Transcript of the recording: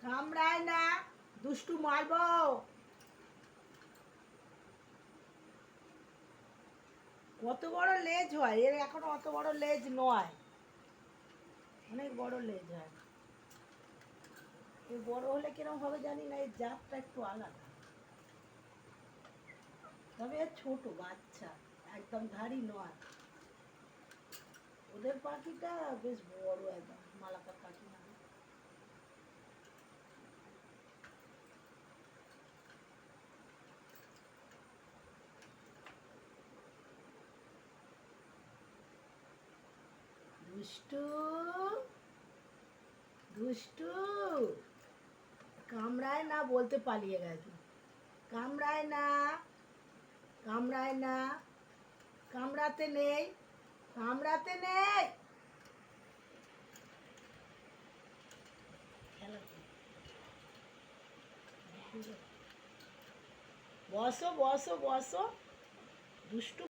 কামড়ায় না, দুষ্টু মারবো। কত বড় লেজ হয় এর, এখন অত বড় লেজ নয়, অনেক বড় লেজ হয়। এ বড় হলে কিরকম হবে জানি না, এর জাতটা একটু আলাদা। তবে এর ছোট বাচ্চা, একদম ধাড়ি নয়। ওদের পাখিটা বেশ বড়, একদম মালাকার পাখি না। দুষ্টু দুষ্টু, কামড়ায় না বলতে পালিয়ে গেছে। কামড়ায় না, কামড়ায় না, কামড়াতে নেই, কামড়াতে নেই। বসো বসো বসো, দুষ্টু।